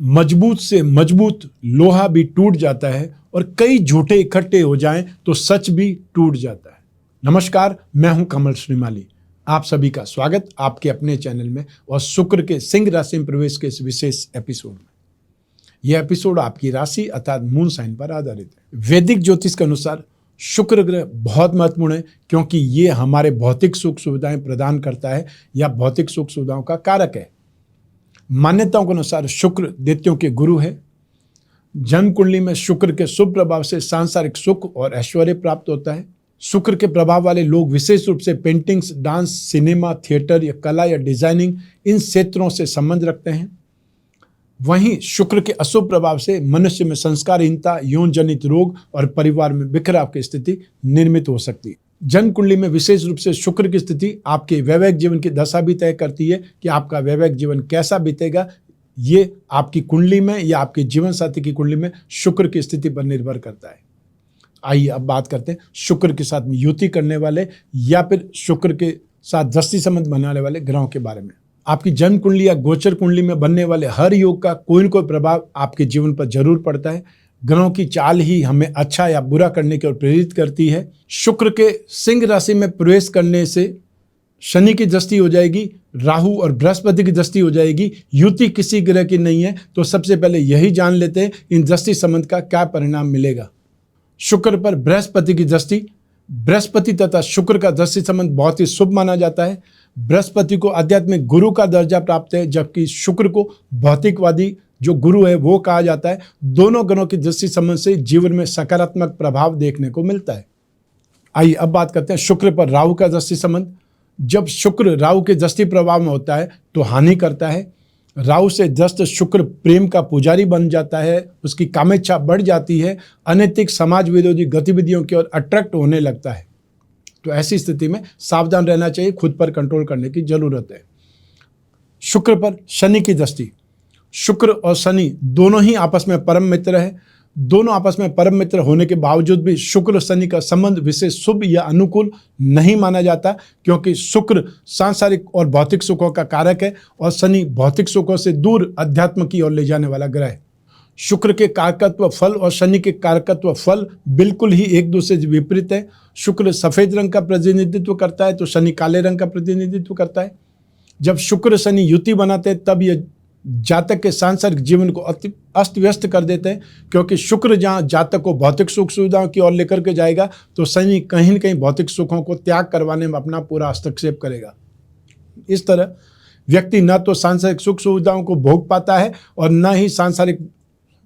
मजबूत से मजबूत लोहा भी टूट जाता है और कई झूठे इकट्ठे हो जाएं तो सच भी टूट जाता है। नमस्कार, मैं हूं कमल श्रीमाली। आप सभी का स्वागत आपके अपने चैनल में और शुक्र के सिंह राशि में प्रवेश के इस विशेष एपिसोड में। यह एपिसोड आपकी राशि अर्थात मून साइन पर आधारित है। वैदिक ज्योतिष के अनुसार शुक्र ग्रह बहुत महत्वपूर्ण है क्योंकि ये हमारे भौतिक सुख सुविधाएं प्रदान करता है या भौतिक सुख सुविधाओं का कारक है। मान्यताओं के अनुसार शुक्र दैत्यों के गुरु है। जन्म कुंडली में शुक्र के शुभ प्रभाव से सांसारिक सुख और ऐश्वर्य प्राप्त होता है। शुक्र के प्रभाव वाले लोग विशेष रूप से पेंटिंग्स, डांस, सिनेमा, थिएटर या कला या डिजाइनिंग इन क्षेत्रों से संबंध रखते हैं। वहीं शुक्र के अशुभ प्रभाव से मनुष्य में संस्कारहीनता, यौन जनित रोग और परिवार में बिखराव की स्थिति निर्मित हो सकती है। जन्म कुंडली में विशेष रूप से शुक्र की स्थिति आपके वैवाहिक जीवन की दशा भी तय करती है कि आपका वैवाहिक जीवन कैसा बीतेगा। ये आपकी कुंडली में या आपके जीवन साथी की कुंडली में शुक्र की स्थिति पर निर्भर करता है। आइए अब बात करते हैं शुक्र के साथ में युति करने वाले या फिर शुक्र के साथ दृष्टि संबंध बनाने वाले ग्रहों के बारे में। आपकी जन्म कुंडली या गोचर कुंडली में बनने वाले हर योग का कोई न कोई प्रभाव आपके जीवन पर जरूर पड़ता है। ग्रहों की चाल ही हमें अच्छा या बुरा करने की ओर प्रेरित करती है। शुक्र के सिंह राशि में प्रवेश करने से शनि की दृष्टि हो जाएगी, राहु और बृहस्पति की दृष्टि हो जाएगी। युति किसी ग्रह की नहीं है, तो सबसे पहले यही जान लेते हैं इन दृष्टि संबंध का क्या परिणाम मिलेगा। शुक्र पर बृहस्पति की दृष्टि। बृहस्पति तथा शुक्र का दृष्टि संबंध बहुत ही शुभ माना जाता है। बृहस्पति को आध्यात्मिक गुरु का दर्जा प्राप्त है, जबकि शुक्र को भौतिकवादी जो गुरु है वो कहा जाता है। दोनों ग्रहों की दृष्टि संबंध से जीवन में सकारात्मक प्रभाव देखने को मिलता है। आइए अब बात करते हैं शुक्र पर राहु का दृष्टि संबंध। जब शुक्र राहु के दृष्टि प्रभाव में होता है तो हानि करता है। राहु से ग्रस्त शुक्र प्रेम का पुजारी बन जाता है, उसकी कामेच्छा बढ़ जाती है, अनैतिक समाज विरोधी गतिविधियों की ओर अट्रैक्ट होने लगता है। तो ऐसी स्थिति में सावधान रहना चाहिए, खुद पर कंट्रोल करने की जरूरत है। शुक्र पर शनि की दृष्टि। शुक्र और शनि दोनों ही आपस में परम मित्र है। दोनों आपस में परम मित्र होने के बावजूद भी शुक्र शनि का संबंध विशेष शुभ या अनुकूल नहीं माना जाता, क्योंकि शुक्र सांसारिक और भौतिक सुखों का कारक है और शनि भौतिक सुखों से दूर अध्यात्म की ओर ले जाने वाला ग्रह है। शुक्र के कारकत्व फल और शनि के कारकत्व फल बिल्कुल ही एक दूसरे से विपरीत है। शुक्र सफेद रंग का प्रतिनिधित्व करता है तो शनि काले रंग का प्रतिनिधित्व करता है। जब शुक्र शनि युति बनाते हैं तब यह जातक के सांसारिक जीवन को अस्त व्यस्त कर देते हैं, क्योंकि शुक्र जहाँ जातक को भौतिक सुख सुविधाओं की ओर लेकर के जाएगा तो शनि कहीं न कहीं भौतिक सुखों को त्याग करवाने में अपना पूरा हस्तक्षेप करेगा। इस तरह व्यक्ति न तो सांसारिक सुख सुविधाओं को भोग पाता है और न ही सांसारिक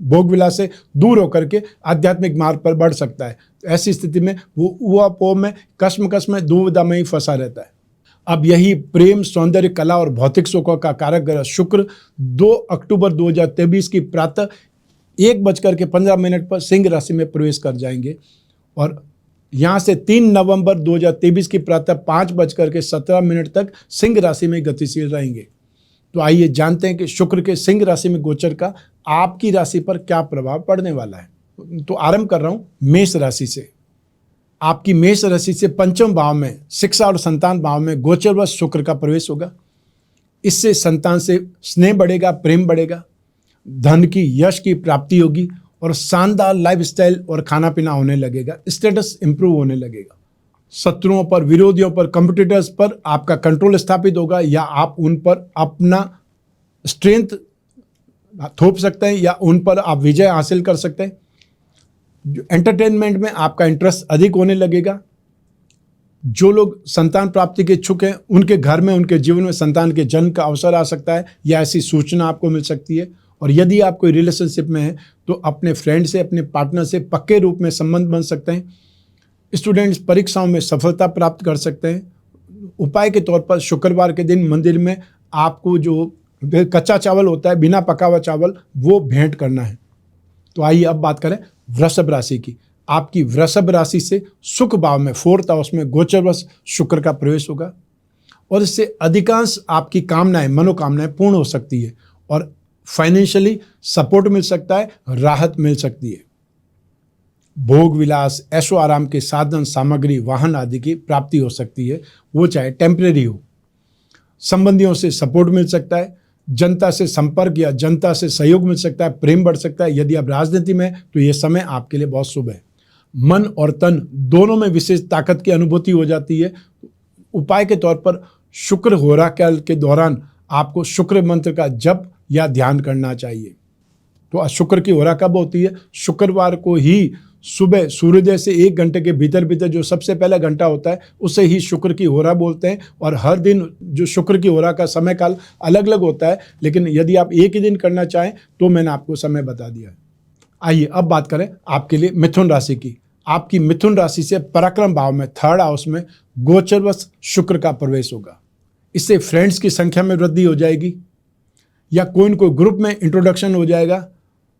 भोग विलास से दूर होकर के आध्यात्मिक मार्ग पर बढ़ सकता है। ऐसी स्थिति में वो ऊहापोह में, कश्मकश में, दुविधा में ही फंसा रहता है। अब यही प्रेम, सौंदर्य, कला और भौतिक सुखों का कारक ग्रह शुक्र 2 अक्टूबर 2023 की प्रातः 1:15 पर सिंह राशि में प्रवेश कर जाएंगे और यहाँ से 3 नवंबर 2023 की प्रातः 5:17 तक सिंह राशि में गतिशील रहेंगे। तो आइए जानते हैं कि शुक्र के सिंह राशि में गोचर का आपकी राशि पर क्या प्रभाव पड़ने वाला है। तो आरंभ कर रहा हूँ मेष राशि से। आपकी मेष राशि से पंचम भाव में, शिक्षा और संतान भाव में गोचरवश शुक्र का प्रवेश होगा। इससे संतान से स्नेह बढ़ेगा, प्रेम बढ़ेगा, धन की, यश की प्राप्ति होगी और शानदार लाइफस्टाइल और खाना पीना होने लगेगा, स्टेटस इंप्रूव होने लगेगा। शत्रुओं पर, विरोधियों पर, कॉम्पिटिटर्स पर आपका कंट्रोल स्थापित होगा या आप उन पर अपना स्ट्रेंथ थोप सकते हैं या उन पर आप विजय हासिल कर सकते हैं। एंटरटेनमेंट में आपका इंटरेस्ट अधिक होने लगेगा। जो लोग संतान प्राप्ति के इच्छुक हैं उनके घर में, उनके जीवन में संतान के जन्म का अवसर आ सकता है या ऐसी सूचना आपको मिल सकती है। और यदि आप कोई रिलेशनशिप में हैं तो अपने फ्रेंड से, अपने पार्टनर से पक्के रूप में संबंध बन सकते हैं। स्टूडेंट्स परीक्षाओं में सफलता प्राप्त कर सकते हैं। उपाय के तौर पर शुक्रवार के दिन मंदिर में आपको जो कच्चा चावल होता है, बिना पका हुआ चावल, वो भेंट करना है। तो आइए अब बात करें वृषभ राशि की। आपकी वृषभ राशि से सुख भाव में 4th हाउस में गोचरवश शुक्र का प्रवेश होगा और इससे अधिकांश आपकी कामनाएं, मनोकामनाएं पूर्ण हो सकती है और फाइनेंशियली सपोर्ट मिल सकता है, राहत मिल सकती है। भोग विलास, ऐशो आराम के साधन सामग्री, वाहन आदि की प्राप्ति हो सकती है, वो चाहे टेम्परेरी हो। संबंधियों से सपोर्ट मिल सकता है। जनता से संपर्क या जनता से सहयोग मिल सकता है, प्रेम बढ़ सकता है। यदि आप राजनीति में हैं तो ये समय आपके लिए बहुत शुभ है। मन और तन दोनों में विशेष ताकत की अनुभूति हो जाती है। उपाय के तौर पर शुक्र होरा काल के दौरान आपको शुक्र मंत्र का जप या ध्यान करना चाहिए। तो शुक्र की होरा कब होती है? शुक्रवार को ही सुबह सूर्योदय से 1 घंटे के भीतर भीतर जो सबसे पहला घंटा होता है उसे ही शुक्र की होरा बोलते हैं। और हर दिन जो शुक्र की होरा का समय काल अलग अलग होता है, लेकिन यदि आप एक ही दिन करना चाहें तो मैंने आपको समय बता दिया है। आइए अब बात करें आपके लिए मिथुन राशि की। आपकी मिथुन राशि से पराक्रम भाव में 3rd हाउस में गोचरवश शुक्र का प्रवेश होगा। इससे फ्रेंड्स की संख्या में वृद्धि हो जाएगी या कोई न कोई ग्रुप में इंट्रोडक्शन हो जाएगा।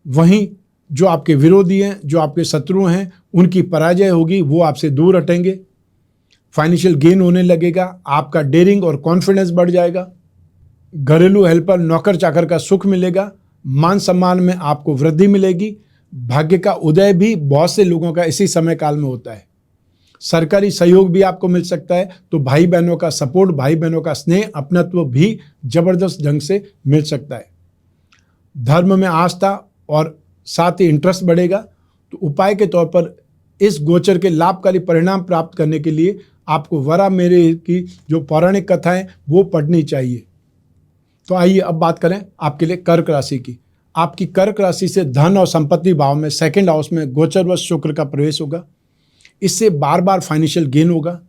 वहीं जो आपके विरोधी हैं, जो आपके शत्रु हैं, उनकी पराजय होगी, वो आपसे दूर हटेंगे। फाइनेंशियल गेन होने लगेगा, आपका डेयरिंग और कॉन्फिडेंस बढ़ जाएगा। घरेलू हेल्पर, नौकर चाकर का सुख मिलेगा। मान सम्मान में आपको वृद्धि मिलेगी। भाग्य का उदय भी बहुत से लोगों का इसी समय काल में होता है। सरकारी सहयोग भी आपको मिल सकता है। तो भाई बहनों का सपोर्ट, भाई बहनों का स्नेह, अपनत्व भी जबरदस्त ढंग से मिल सकता है। धर्म में आस्था और साथ ही इंटरेस्ट बढ़ेगा। तो उपाय के तौर पर इस गोचर के लाभकारी परिणाम प्राप्त करने के लिए आपको वरा मेरे की जो पौराणिक कथाएं वो पढ़नी चाहिए। तो आइए अब बात करें आपके लिए कर्क राशि की। आपकी कर्क राशि से धन और संपत्ति भाव में 2nd हाउस में गोचरवश शुक्र का प्रवेश होगा। इससे बार बार फाइनेंशियल गेन होगा,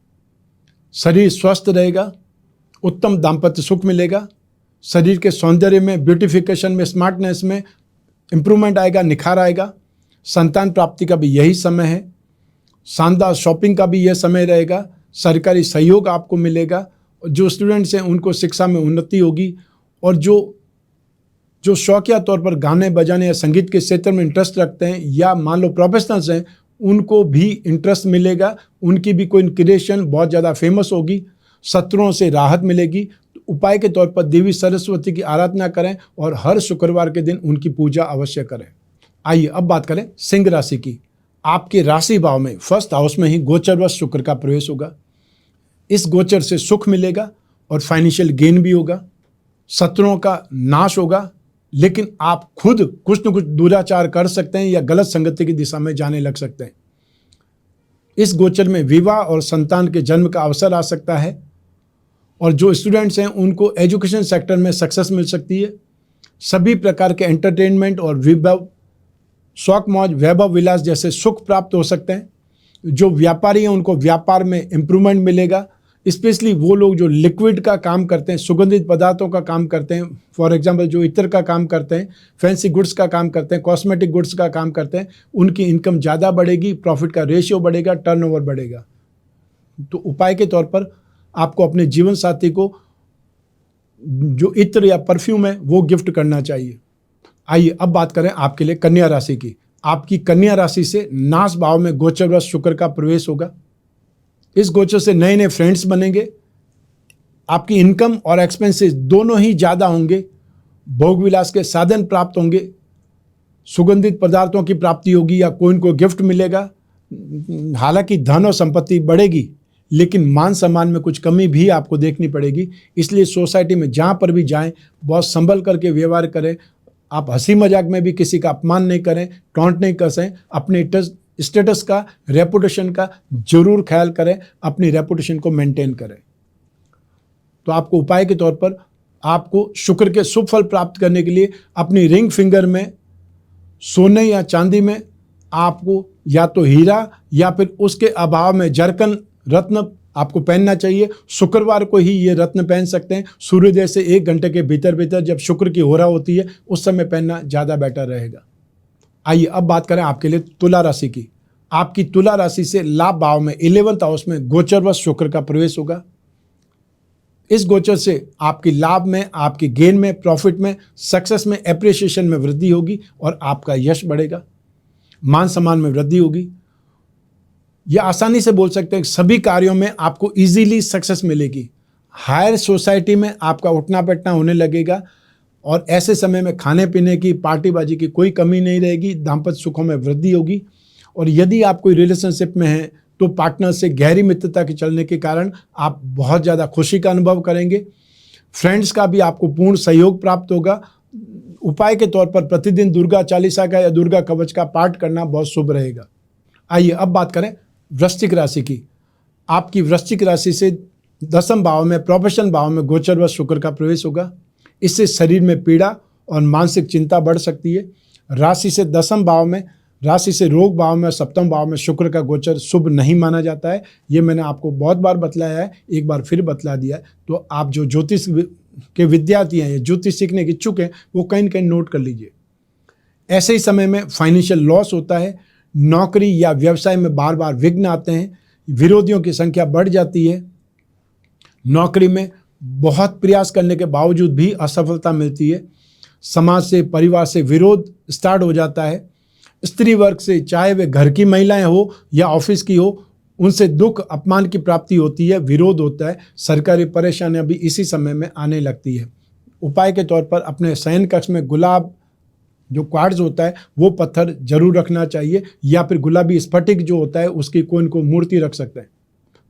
शरीर स्वस्थ रहेगा, उत्तम दाम्पत्य सुख मिलेगा, शरीर के सौंदर्य में, ब्यूटिफिकेशन में, स्मार्टनेस में इम्प्रूवमेंट आएगा, निखार आएगा। संतान प्राप्ति का भी यही समय है। शानदार शॉपिंग का भी यह समय रहेगा। सरकारी सहयोग आपको मिलेगा। जो स्टूडेंट्स हैं उनको शिक्षा में उन्नति होगी। और जो शौकिया तौर पर गाने बजाने या संगीत के क्षेत्र में इंटरेस्ट रखते हैं या मान लो प्रोफेशनल्स हैं, उनको भी इंटरेस्ट मिलेगा। उनकी भी कोई क्रिएशन बहुत ज़्यादा फेमस होगी। शत्रुओं से राहत मिलेगी। उपाय के तौर पर देवी सरस्वती की आराधना करें और हर शुक्रवार के दिन उनकी पूजा अवश्य करें। आइए अब बात करें सिंह राशि की। आपके राशि भाव में 1st हाउस में ही गोचरवश शुक्र का प्रवेश होगा। इस गोचर से सुख मिलेगा और फाइनेंशियल गेन भी होगा। शत्रुओं का नाश होगा, लेकिन आप खुद कुछ न कुछ दुराचार कर सकते हैं या गलत संगति की दिशा में जाने लग सकते हैं। इस गोचर में विवाह और संतान के जन्म का अवसर आ सकता है। और जो स्टूडेंट्स हैं उनको एजुकेशन सेक्टर में सक्सेस मिल सकती है। सभी प्रकार के एंटरटेनमेंट और विभव, शौक मौज, वैभव विलास जैसे सुख प्राप्त हो सकते हैं। जो व्यापारी हैं उनको व्यापार में इम्प्रूवमेंट मिलेगा। स्पेशली वो लोग जो लिक्विड का काम करते हैं, सुगंधित पदार्थों का काम करते हैं, फॉर एग्जांपल जो इत्र का काम करते हैं, फैंसी गुड्स का काम करते हैं, कॉस्मेटिक गुड्स का काम करते हैं, उनकी इनकम ज़्यादा बढ़ेगी, प्रॉफिट का रेशियो बढ़ेगा, टर्नओवर बढ़ेगा। तो उपाय के तौर पर आपको अपने जीवन साथी को जो इत्र या परफ्यूम है वो गिफ्ट करना चाहिए। आइए अब बात करें आपके लिए कन्या राशि की। आपकी कन्या राशि से नाश भाव में गोचरवश शुक्र का प्रवेश होगा। इस गोचर से नए नए फ्रेंड्स बनेंगे। आपकी इनकम और एक्सपेंसेस दोनों ही ज़्यादा होंगे। भोग विलास के साधन प्राप्त होंगे। सुगंधित पदार्थों की प्राप्ति होगी या कोई इनको गिफ्ट मिलेगा। हालांकि धन और संपत्ति बढ़ेगी, लेकिन मान सम्मान में कुछ कमी भी आपको देखनी पड़ेगी। इसलिए सोसाइटी में जहाँ पर भी जाएं बहुत संभल करके व्यवहार करें। आप हंसी मजाक में भी किसी का अपमान नहीं करें, टॉन्ट नहीं कसें। अपने स्टेटस का, रेपुटेशन का जरूर ख्याल करें। अपनी रेपुटेशन को मेंटेन करें। तो आपको उपाय के तौर पर आपको शुक्र के शुभ फल प्राप्त करने के लिए अपनी रिंग फिंगर में सोने या चांदी में आपको या तो हीरा या फिर उसके अभाव में जरकन रत्न आपको पहनना चाहिए। शुक्रवार को ही ये रत्न पहन सकते हैं। सूर्योदय से 1 घंटे के भीतर भीतर जब शुक्र की होरा होती है उस समय पहनना ज़्यादा बेटर रहेगा। आइए अब बात करें आपके लिए तुला राशि की। आपकी तुला राशि से लाभ भाव में 11th हाउस में गोचरवश शुक्र का प्रवेश होगा। इस गोचर से आपकी लाभ में, आपकी गेन में, प्रॉफिट में, सक्सेस में, एप्रिसिएशन में वृद्धि होगी और आपका यश बढ़ेगा। मान सम्मान में वृद्धि होगी। यह आसानी से बोल सकते हैं कि सभी कार्यों में आपको इजीली सक्सेस मिलेगी। हायर सोसाइटी में आपका उठना बैठना होने लगेगा और ऐसे समय में खाने पीने की, पार्टीबाजी की कोई कमी नहीं रहेगी। दाम्पत्य सुखों में वृद्धि होगी। और यदि आप कोई रिलेशनशिप में हैं तो पार्टनर से गहरी मित्रता के चलने के कारण आप बहुत ज़्यादा खुशी का अनुभव करेंगे। फ्रेंड्स का भी आपको पूर्ण सहयोग प्राप्त होगा। उपाय के तौर पर प्रतिदिन दुर्गा चालीसा का या दुर्गा कवच का पाठ करना बहुत शुभ रहेगा। आइए अब बात करें वृश्चिक राशि की। आपकी वृश्चिक राशि से 10वें भाव में, प्रोफेशन भाव में गोचरवश शुक्र का प्रवेश होगा। इससे शरीर में पीड़ा और मानसिक चिंता बढ़ सकती है। राशि से 10वें भाव में, राशि से रोग भाव में, 7वें भाव में शुक्र का गोचर शुभ नहीं माना जाता है। ये मैंने आपको बहुत बार बतलाया है, एक बार फिर बतला दिया है। तो आप जो ज्योतिष के विद्यार्थी हैं या ज्योतिष सीखने के इच्छुक हैं, वो कहीं न कहीं नोट कर लीजिए। ऐसे ही समय में फाइनेंशियल लॉस होता है। नौकरी या व्यवसाय में बार बार विघ्न आते हैं। विरोधियों की संख्या बढ़ जाती है। नौकरी में बहुत प्रयास करने के बावजूद भी असफलता मिलती है। समाज से, परिवार से विरोध स्टार्ट हो जाता है। स्त्री वर्ग से, चाहे वे घर की महिलाएं हो या ऑफिस की हो, उनसे दुख अपमान की प्राप्ति होती है, विरोध होता है। सरकारी परेशानियां भी इसी समय में आने लगती है। उपाय के तौर पर अपने शयन कक्ष में गुलाब जो क्वार्ट्ज होता है वो पत्थर जरूर रखना चाहिए, या फिर गुलाबी स्फटिक जो होता है उसकी कोई को मूर्ति रख सकते हैं।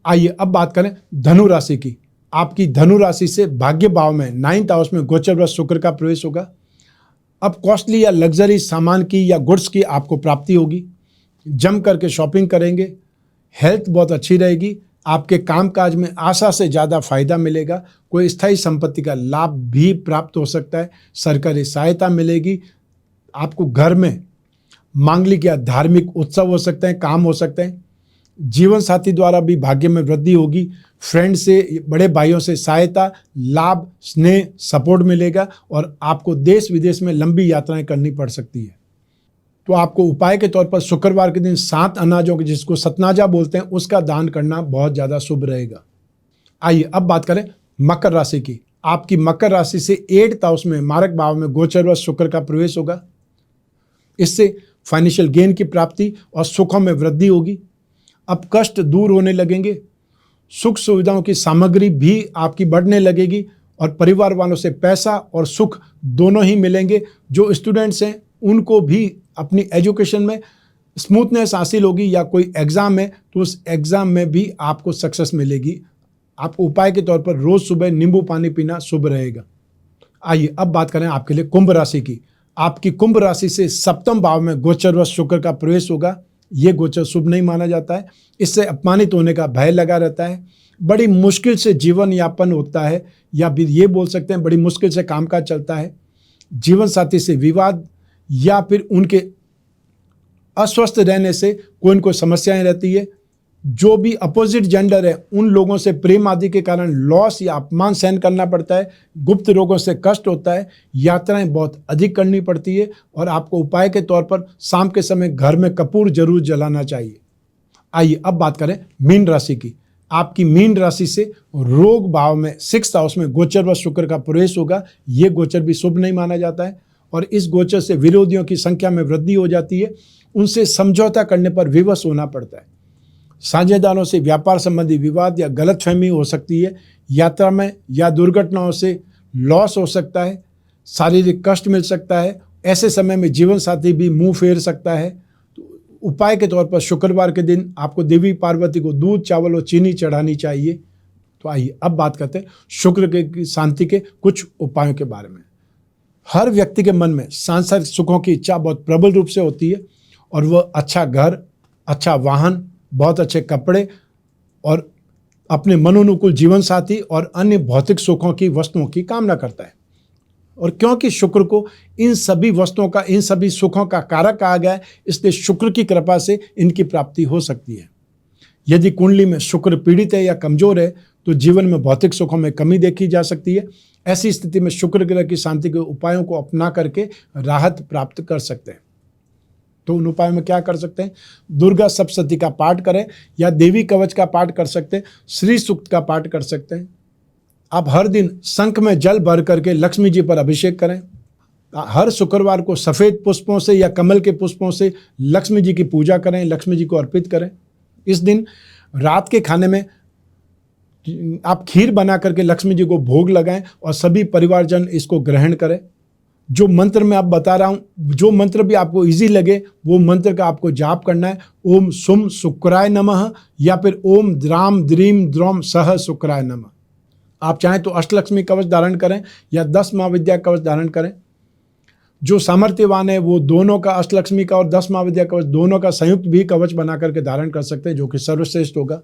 आइए अब बात करें धनु राशि की। आपकी धनु राशि से भाग्य भाव में 9th हाउस में गोचरवश शुक्र का प्रवेश होगा। अब कॉस्टली या लग्जरी सामान की या गुड्स की आपको प्राप्ति होगी। जम करके शॉपिंग करेंगे। हेल्थ बहुत अच्छी रहेगी। आपके कामकाज में आशा से ज़्यादा फायदा मिलेगा। कोई स्थायी संपत्ति का लाभ भी प्राप्त हो सकता है। सरकारी सहायता मिलेगी। आपको घर में मांगलिक या धार्मिक उत्सव हो सकते हैं, काम हो सकते हैं। जीवन साथी द्वारा भी भाग्य में वृद्धि होगी। फ्रेंड से, बड़े भाइयों से सहायता, लाभ, स्नेह, सपोर्ट मिलेगा और आपको देश विदेश में लंबी यात्राएं करनी पड़ सकती है। तो आपको उपाय के तौर पर शुक्रवार के दिन 7 अनाजों के, जिसको सतनाजा बोलते हैं, उसका दान करना बहुत ज़्यादा शुभ रहेगा। आइए अब बात करें मकर राशि की। आपकी मकर राशि से 8th हाउस में, मारक भाव में गोचरवश शुक्र का प्रवेश होगा। इससे फाइनेंशियल गेन की प्राप्ति और सुखों में वृद्धि होगी। अब कष्ट दूर होने लगेंगे। सुख सुविधाओं की सामग्री भी आपकी बढ़ने लगेगी और परिवार वालों से पैसा और सुख दोनों ही मिलेंगे। जो स्टूडेंट्स हैं उनको भी अपनी एजुकेशन में स्मूथनेस हासिल होगी, या कोई एग्ज़ाम है तो उस एग्ज़ाम में भी आपको सक्सेस मिलेगी। आपको उपाय के तौर पर रोज़ सुबह नींबू पानी पीना शुभ रहेगा। आइए अब बात करें आपके लिए कुंभ राशि की। आपकी कुंभ राशि से 7वें भाव में गोचरवश शुक्र का प्रवेश होगा। ये गोचर शुभ नहीं माना जाता है। इससे अपमानित होने का भय लगा रहता है। बड़ी मुश्किल से जीवन यापन होता है, या फिर ये बोल सकते हैं बड़ी मुश्किल से कामकाज चलता है। जीवन साथी से विवाद या फिर उनके अस्वस्थ रहने से कोई न कोई समस्याएं रहती है। जो भी अपोजिट जेंडर है उन लोगों से प्रेम आदि के कारण लॉस या अपमान सहन करना पड़ता है। गुप्त रोगों से कष्ट होता है। यात्राएं बहुत अधिक करनी पड़ती है और आपको उपाय के तौर पर शाम के समय घर में कपूर जरूर जलाना चाहिए। आइए अब बात करें मीन राशि की। आपकी मीन राशि से रोग भाव में 6th हाउस में गोचरवश शुक्र का प्रवेश होगा। ये गोचर भी शुभ नहीं माना जाता है और इस गोचर से विरोधियों की संख्या में वृद्धि हो जाती है। उनसे समझौता करने पर विवश होना पड़ता है। साझेदारों से व्यापार संबंधी विवाद या गलतफहमी हो सकती है। यात्रा में या दुर्घटनाओं से लॉस हो सकता है। शारीरिक कष्ट मिल सकता है। ऐसे समय में जीवन साथी भी मुंह फेर सकता है। तो उपाय के तौर पर शुक्रवार के दिन आपको देवी पार्वती को दूध, चावल और चीनी चढ़ानी चाहिए। तो आइए अब बात करते हैं शुक्र की शांति के कुछ उपायों के बारे में। हर व्यक्ति के मन में सांसारिक सुखों की इच्छा बहुत प्रबल रूप से होती है और वह अच्छा घर, अच्छा वाहन, बहुत अच्छे कपड़े और अपने मनोनुकूल जीवन साथी और अन्य भौतिक सुखों की वस्तुओं की कामना करता है। और क्योंकि शुक्र को इन सभी वस्तुओं का, इन सभी सुखों का कारक कहा गया है, इसलिए शुक्र की कृपा से इनकी प्राप्ति हो सकती है। यदि कुंडली में शुक्र पीड़ित है या कमजोर है तो जीवन में भौतिक सुखों में कमी देखी जा सकती है। ऐसी स्थिति में शुक्र ग्रह की शांति के उपायों को अपना करके राहत प्राप्त कर सकते हैं। तो उन उपायों में क्या कर सकते हैं? दुर्गा सप्तशती का पाठ करें या देवी कवच का पाठ कर सकते हैं। श्री सूक्त का पाठ कर सकते हैं। आप हर दिन शंख में जल भर करके लक्ष्मी जी पर अभिषेक करें। हर शुक्रवार को सफ़ेद पुष्पों से या कमल के पुष्पों से लक्ष्मी जी की पूजा करें, लक्ष्मी जी को अर्पित करें। इस दिन रात के खाने में आप खीर बना करके लक्ष्मी जी को भोग लगाएं और सभी परिवारजन इसको ग्रहण करें। जो मंत्र मैं आप बता रहा हूँ, जो मंत्र भी आपको इजी लगे वो मंत्र का आपको जाप करना है। ओम सुम शुक्राय नमः या फिर ओम द्राम द्रीम द्रोम सह शुक्राय नमः। आप चाहें तो अष्टलक्ष्मी कवच धारण करें या 10 महाविद्या कवच धारण करें। जो सामर्थ्यवान है वो दोनों का, अष्टलक्ष्मी का और 10 महाविद्या कवच दोनों का संयुक्त भी कवच बना करके धारण कर सकते हैं, जो कि सर्वश्रेष्ठ होगा।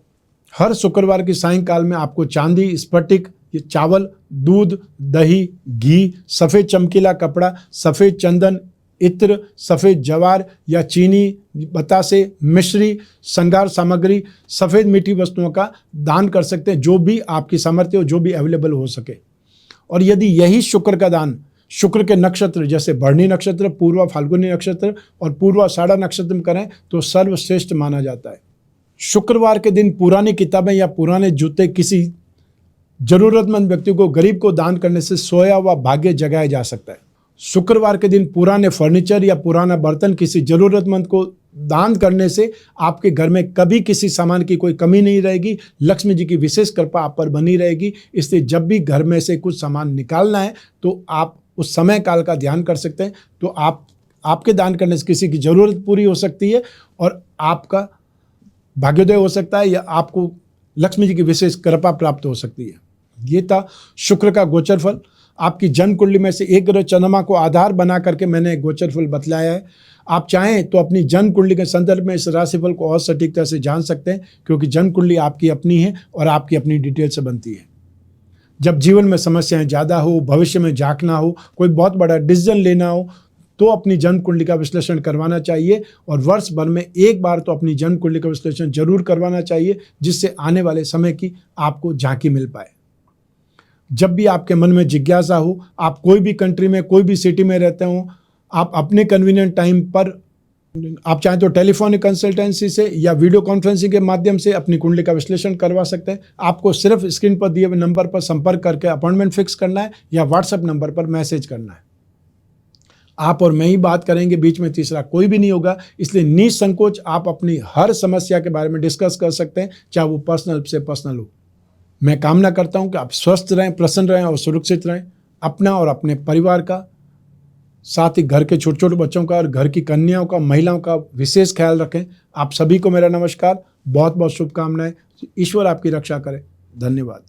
हर शुक्रवार की सायंकाल में आपको चांदी, स्फटिक, ये चावल, दूध, दही, घी, सफ़ेद चमकीला कपड़ा, सफ़ेद चंदन, इत्र, सफ़ेद जवार या चीनी, बतासे, मिश्री, श्रृंगार सामग्री, सफ़ेद मीठी वस्तुओं का दान कर सकते हैं, जो भी आपकी सामर्थ्य हो, जो भी अवेलेबल हो सके। और यदि यही शुक्र का दान शुक्र के नक्षत्र जैसे भरणी नक्षत्र, पूर्वा फाल्गुनी नक्षत्र और पूर्वा आषाढ़ा नक्षत्र में करें तो सर्वश्रेष्ठ माना जाता है। शुक्रवार के दिन पुरानी किताबें या पुराने जूते किसी जरूरतमंद व्यक्ति को, गरीब को दान करने से सोया हुआ भाग्य जगाया जा सकता है। शुक्रवार के दिन पुराने फर्नीचर या पुराना बर्तन किसी जरूरतमंद को दान करने से आपके घर में कभी किसी सामान की कोई कमी नहीं रहेगी, लक्ष्मी जी की विशेष कृपा आप पर बनी रहेगी। इसलिए जब भी घर में से कुछ सामान निकालना है तो आप उस समय काल का ध्यान कर सकते हैं। तो आपके दान करने से किसी की ज़रूरत पूरी हो सकती है और आपका भाग्योदय हो सकता है, या आपको लक्ष्मी जी की विशेष कृपा प्राप्त हो सकती है। ये था शुक्र का गोचर फल। आपकी जन्म कुंडली में से एक ग्रह चंद्रमा को आधार बना करके मैंने गोचर फल बतलाया है। आप चाहें तो अपनी जन्म कुंडली के संदर्भ में इस राशिफल को और सटीकता से जान सकते हैं, क्योंकि जन्म कुंडली आपकी अपनी है और आपकी अपनी डिटेल से बनती है। जब जीवन में समस्याएं ज़्यादा हो, भविष्य में झांकना हो, कोई बहुत बड़ा डिसीजन लेना हो, तो अपनी जन्म कुंडली का विश्लेषण करवाना चाहिए। और वर्ष भर में एक बार तो अपनी जन्म कुंडली का विश्लेषण जरूर करवाना चाहिए, जिससे आने वाले समय की आपको झांकी मिल पाए। जब भी आपके मन में जिज्ञासा हो, आप कोई भी कंट्री में, कोई भी सिटी में रहते हो, आप अपने कन्वीनियंट टाइम पर, आप चाहें तो टेलीफोनिक कंसल्टेंसी से या वीडियो कॉन्फ्रेंसिंग के माध्यम से अपनी कुंडली का विश्लेषण करवा सकते हैं। आपको सिर्फ स्क्रीन पर दिए हुए नंबर पर संपर्क करके अपॉइंटमेंट फिक्स करना है या व्हाट्सएप नंबर पर मैसेज करना है। आप और मैं ही बात करेंगे, बीच में तीसरा कोई भी नहीं होगा। इसलिए निसंकोच आप अपनी हर समस्या के बारे में डिस्कस कर सकते हैं, चाहे वो पर्सनल से पर्सनल हो। मैं कामना करता हूं कि आप स्वस्थ रहें, प्रसन्न रहें और सुरक्षित रहें। अपना और अपने परिवार का, साथ ही घर के छोटे छोटे बच्चों का और घर की कन्याओं का, महिलाओं का विशेष ख्याल रखें। आप सभी को मेरा नमस्कार, बहुत बहुत शुभकामनाएं। ईश्वर आपकी रक्षा करे। धन्यवाद।